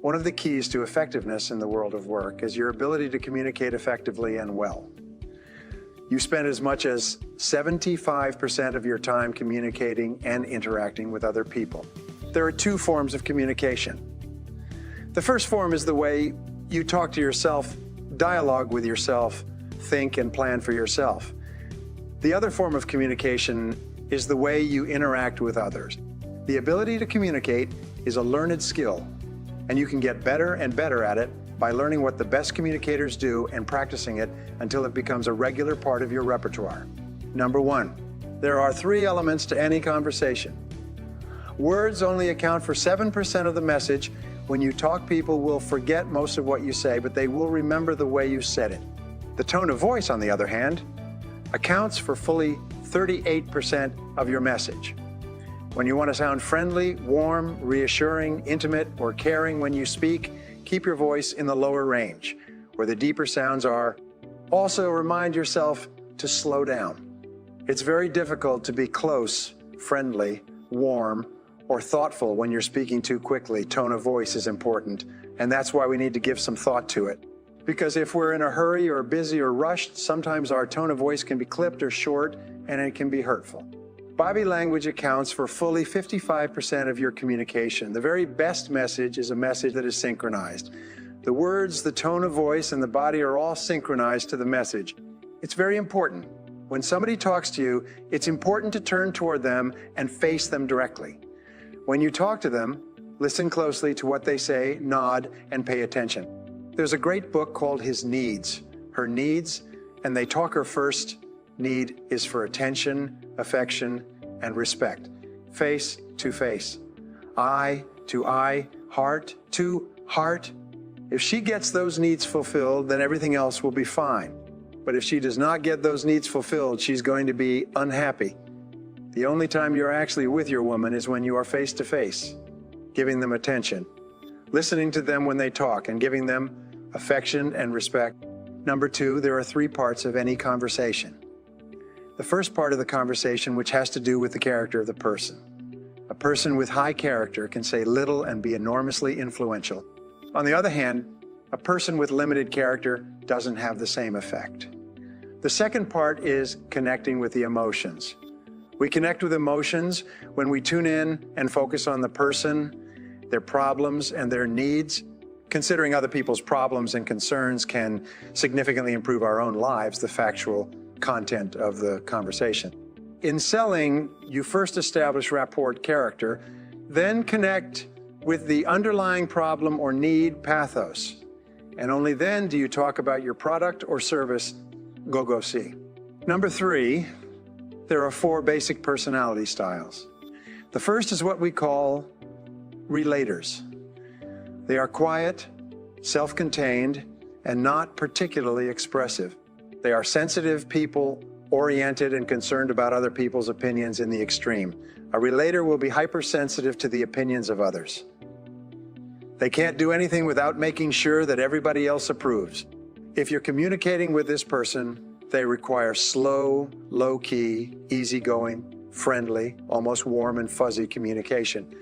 One of the keys to effectiveness in the world of work is your ability to communicate effectively and well. You spend as much as 75% of your time communicating and interacting with other people. There are two forms of communication. The first form is the way you talk to yourself, dialogue with yourself, think and plan for yourself. The other form of communication is the way you interact with others. The ability to communicate is a learned skill, and you can get better and better at it by learning what the best communicators do and practicing it until it becomes a regular part of your repertoire. Number one, there are 3 elements to any conversation. Words only account for 7% of the message. When you talk, people will forget most of what you say, but they will remember the way you said it. The tone of voice, on the other hand, accounts for fully 38% of your message. When you want to sound friendly, warm, reassuring, intimate, or caring when you speak, keep your voice in the lower range, where the deeper sounds are. Also, remind yourself to slow down. It's very difficult to be close, friendly, warm, or thoughtful when you're speaking too quickly. Tone of voice is important, and that's why we need to give some thought to it. Because if we're in a hurry or busy or rushed, sometimes our tone of voice can be clipped or short, and it can be hurtful. Body language accounts for fully 55% of your communication. The very best message is a message that is synchronized. The words, the tone of voice, and the body are all synchronized to the message. It's very important. When somebody talks to you, it's important to turn toward them and face them directly. When you talk to them, listen closely to what they say, nod, and pay attention. There's a great book called His Needs, Her Needs, and they talk her first. Need is for attention, affection, and respect. Face to face, eye to eye, heart to heart. If she gets those needs fulfilled, then everything else will be fine. But if she does not get those needs fulfilled, she's going to be unhappy. The only time you're actually with your woman is when you are face to face, giving them attention, listening to them when they talk, and giving them affection and respect. Number 2, there are 3 parts of any conversation. The first part of the conversation, which has to do with the character of the person. A person with high character can say little and be enormously influential. On the other hand, a person with limited character doesn't have the same effect. The second part is connecting with the emotions. We connect with emotions when we tune in and focus on the person, their problems, and their needs. Considering other people's problems and concerns can significantly improve our own lives, the factual content of the conversation. In selling, you first establish rapport, character, then connect with the underlying problem or need, pathos. And only then do you talk about your product or service, go see. Number 3, there are 4 basic personality styles. The first is what we call relators. They are quiet, self-contained, and not particularly expressive. They are sensitive people, oriented and concerned about other people's opinions in the extreme. A relator will be hypersensitive to the opinions of others. They can't do anything without making sure that everybody else approves. If you're communicating with this person, they require slow, low-key, easygoing, friendly, almost warm and fuzzy communication.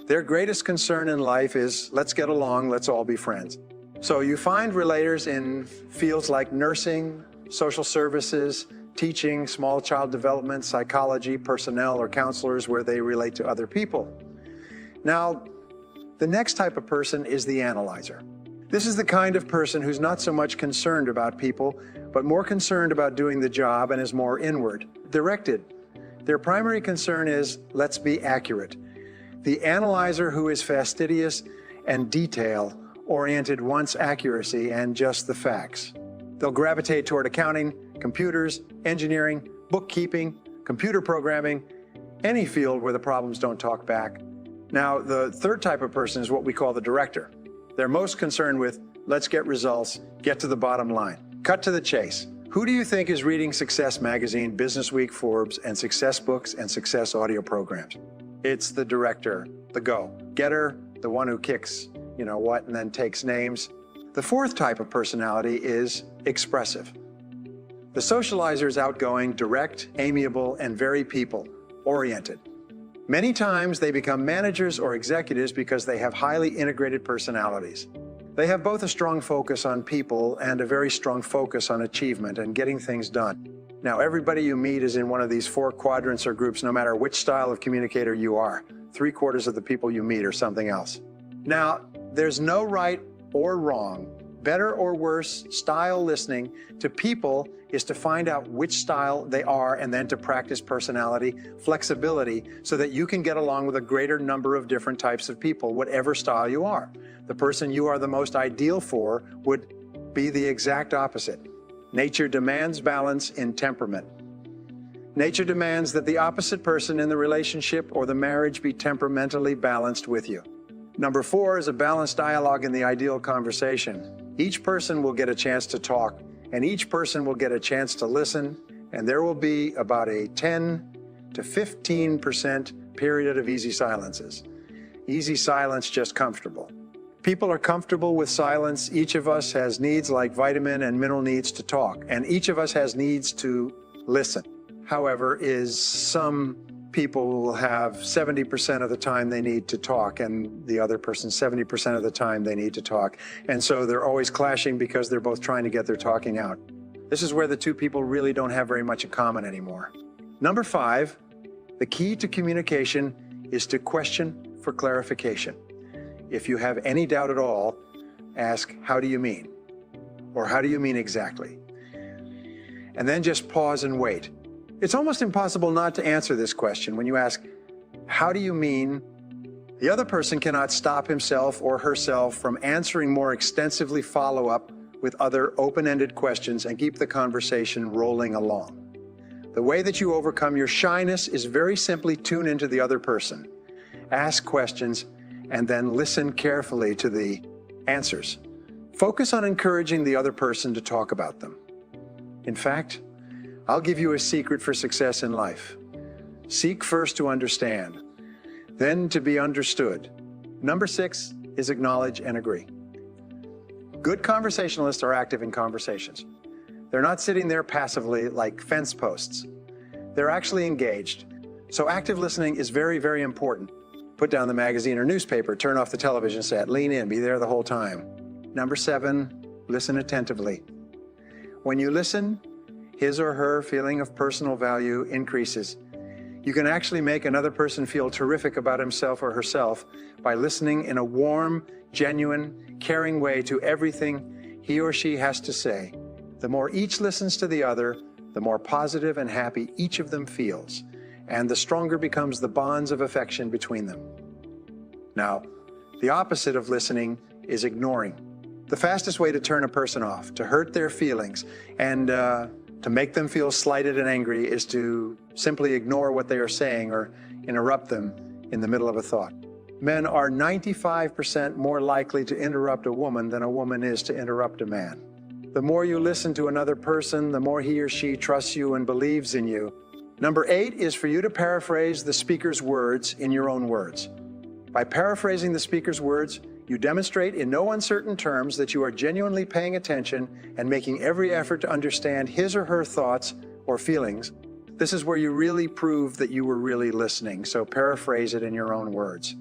Their greatest concern in life is, let's get along, let's all be friends. So you find relators in fields like nursing, social services, teaching, small child development, psychology, personnel, or counselors where they relate to other people. Now, the next type of person is the analyzer. This is the kind of person who's not so much concerned about people, but more concerned about doing the job and is more inward, directed. Their primary concern is, let's be accurate. The analyzer who is fastidious and detail-oriented wants accuracy and just the facts. They'll gravitate toward accounting, computers, engineering, bookkeeping, computer programming, any field where the problems don't talk back. Now, the third type of person is what we call the director. They're most concerned with, let's get results, get to the bottom line, cut to the chase. Who do you think is reading Success Magazine, Business Week, Forbes, and Success Books and Success audio programs? It's the director, the go-getter, the one who kicks, you know what, and then takes names. The fourth type of personality is expressive. The socializer is outgoing, direct, amiable, and very people-oriented. Many times they become managers or executives because they have highly integrated personalities. They have both a strong focus on people and a very strong focus on achievement and getting things done. Now, everybody you meet is in one of these 4 quadrants or groups, no matter which style of communicator you are. 3/4 of the people you meet are something else. Now, there's no right or wrong. Better or worse style listening to people is to find out which style they are and then to practice personality, flexibility, so that you can get along with a greater number of different types of people, whatever style you are. The person you are the most ideal for would be the exact opposite. Nature demands balance in temperament. Nature demands that the opposite person in the relationship or the marriage be temperamentally balanced with you. Number 4 is a balanced dialogue in the ideal conversation. Each person will get a chance to talk, and each person will get a chance to listen, and there will be about a 10 to 15% period of easy silences. Easy silence, just comfortable. People are comfortable with silence. Each of us has needs like vitamin and mineral needs to talk, and each of us has needs to listen. However, some people will have 70% of the time they need to talk, and the other person 70% of the time they need to talk. And so they're always clashing because they're both trying to get their talking out. This is where the 2 people really don't have very much in common anymore. Number 5, the key to communication is to question for clarification. If you have any doubt at all, ask, "How do you mean?" Or "How do you mean exactly?" And then just pause and wait. It's almost impossible not to answer this question. When you ask, "How do you mean?" the other person cannot stop himself or herself from answering more extensively, follow up with other open-ended questions and keep the conversation rolling along. The way that you overcome your shyness is very simply tune into the other person. Ask questions and then listen carefully to the answers. Focus on encouraging the other person to talk about them. In fact, I'll give you a secret for success in life. Seek first to understand, then to be understood. Number 6 is acknowledge and agree. Good conversationalists are active in conversations. They're not sitting there passively like fence posts. They're actually engaged. So active listening is very, very important. Put down the magazine or newspaper, turn off the television set, lean in, be there the whole time. Number 7, listen attentively. When you listen, his or her feeling of personal value increases. You can actually make another person feel terrific about himself or herself by listening in a warm, genuine, caring way to everything he or she has to say. The more each listens to the other, the more positive and happy each of them feels, and the stronger becomes the bonds of affection between them. Now, the opposite of listening is ignoring. The fastest way to turn a person off, to hurt their feelings, and to make them feel slighted and angry is to simply ignore what they are saying or interrupt them in the middle of a thought. Men are 95% more likely to interrupt a woman than a woman is to interrupt a man. The more you listen to another person, the more he or she trusts you and believes in you. Number 8 is for you to paraphrase the speaker's words in your own words. By paraphrasing the speaker's words, you demonstrate in no uncertain terms that you are genuinely paying attention and making every effort to understand his or her thoughts or feelings. This is where you really prove that you were really listening, so paraphrase it in your own words.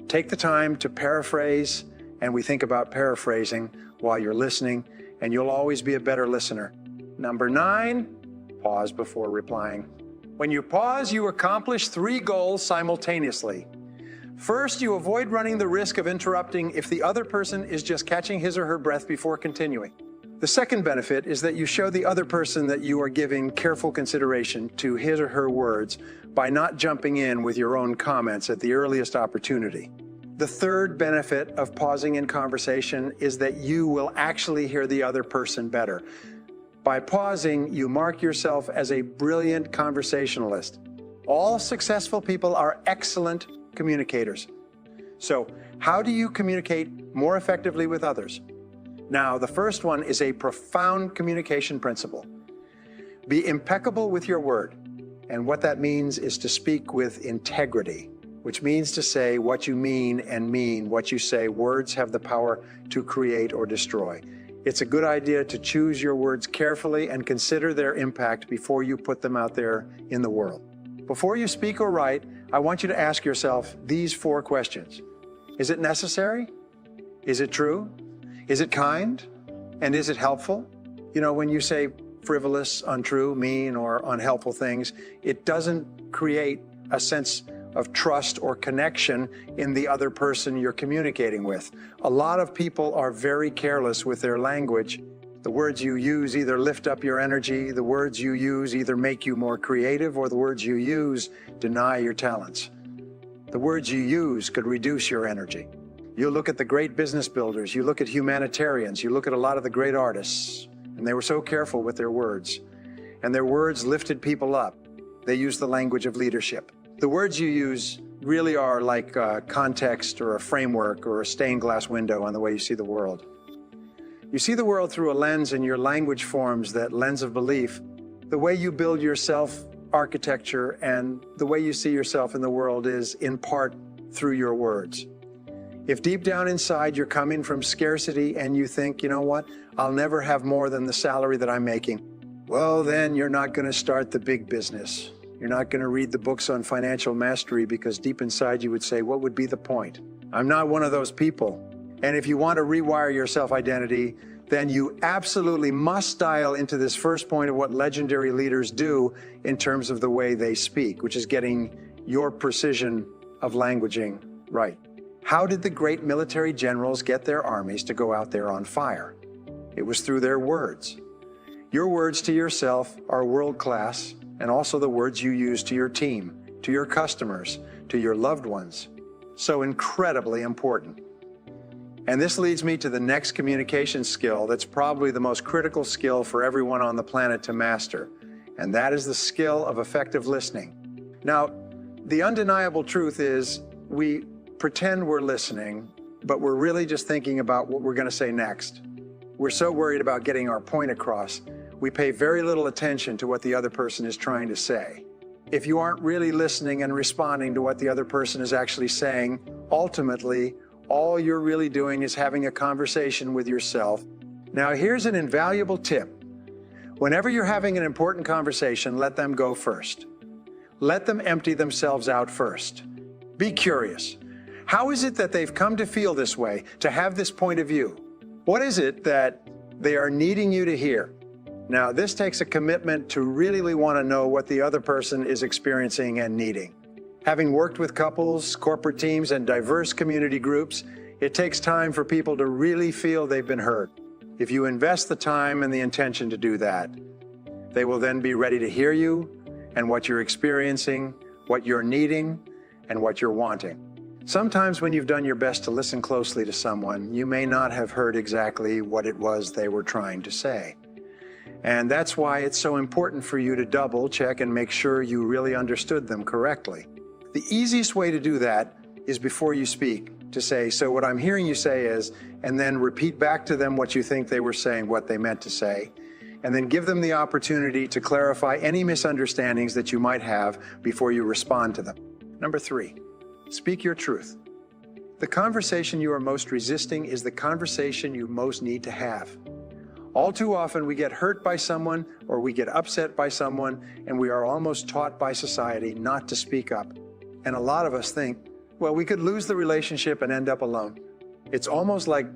Take the time to paraphrase, and we think about paraphrasing while you're listening, and you'll always be a better listener. Number 9, pause before replying. When you pause, you accomplish 3 goals simultaneously. First, you avoid running the risk of interrupting if the other person is just catching his or her breath before continuing. The second benefit is that you show the other person that you are giving careful consideration to his or her words by not jumping in with your own comments at the earliest opportunity. The third benefit of pausing in conversation is that you will actually hear the other person better. By pausing, you mark yourself as a brilliant conversationalist. All successful people are excellent communicators. So, how do you communicate more effectively with others? Now, the first one is a profound communication principle. Be impeccable with your word. And what that means is to speak with integrity, which means to say what you mean and mean what you say. Words have the power to create or destroy. It's a good idea to choose your words carefully and consider their impact before you put them out there in the world. Before you speak or write, I want you to ask yourself these 4 questions. Is it necessary? Is it true? Is it kind? And is it helpful? You know, when you say frivolous, untrue, mean, or unhelpful things, it doesn't create a sense of trust or connection in the other person you're communicating with. A lot of people are very careless with their language. The words you use either lift up your energy, the words you use either make you more creative, or the words you use deny your talents. The words you use could reduce your energy. You look at the great business builders, you look at humanitarians, you look at a lot of the great artists, and they were so careful with their words. And their words lifted people up. They used the language of leadership. The words you use really are like context or a framework or a stained glass window on the way you see the world. You see the world through a lens, and your language forms that lens of belief. The way you build your self-architecture and the way you see yourself in the world is in part through your words. If deep down inside you're coming from scarcity and you think, you know what, I'll never have more than the salary that I'm making, well, then you're not going to start the big business. You're not going to read the books on financial mastery, because deep inside you would say, what would be the point? I'm not one of those people. And if you want to rewire your self-identity, then you absolutely must dial into this first point of what legendary leaders do in terms of the way they speak, which is getting your precision of languaging right. How did the great military generals get their armies to go out there on fire? It was through their words. Your words to yourself are world-class, and also the words you use to your team, to your customers, to your loved ones. So incredibly important. And this leads me to the next communication skill that's probably the most critical skill for everyone on the planet to master, and that is the skill of effective listening. Now, the undeniable truth is we pretend we're listening, but we're really just thinking about what we're going to say next. We're so worried about getting our point across, we pay very little attention to what the other person is trying to say. If you aren't really listening and responding to what the other person is actually saying, ultimately, all you're really doing is having a conversation with yourself. Now, here's an invaluable tip. Whenever you're having an important conversation, let them go first. Let them empty themselves out first. Be curious. How is it that they've come to feel this way, to have this point of view? What is it that they are needing you to hear? Now, this takes a commitment to really want to know what the other person is experiencing and needing. Having worked with couples, corporate teams, and diverse community groups, it takes time for people to really feel they've been heard. If you invest the time and the intention to do that, they will then be ready to hear you and what you're experiencing, what you're needing, and what you're wanting. Sometimes when you've done your best to listen closely to someone, you may not have heard exactly what it was they were trying to say. And that's why it's so important for you to double check and make sure you really understood them correctly. The easiest way to do that is before you speak, to say, so what I'm hearing you say is, and then repeat back to them what you think they were saying, what they meant to say, and then give them the opportunity to clarify any misunderstandings that you might have before you respond to them. Number 3, speak your truth. The conversation you are most resisting is the conversation you most need to have. All too often we get hurt by someone or we get upset by someone, and we are almost taught by society not to speak up. And a lot of us think, well, we could lose the relationship and end up alone. It's almost like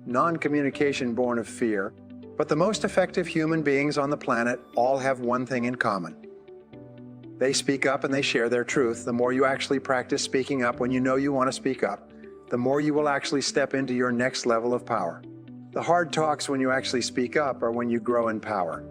non-communication born of fear. But the most effective human beings on the planet all have one thing in common. They speak up and they share their truth. The more you actually practice speaking up when you know you want to speak up, the more you will actually step into your next level of power. The hard talks when you actually speak up are when you grow in power.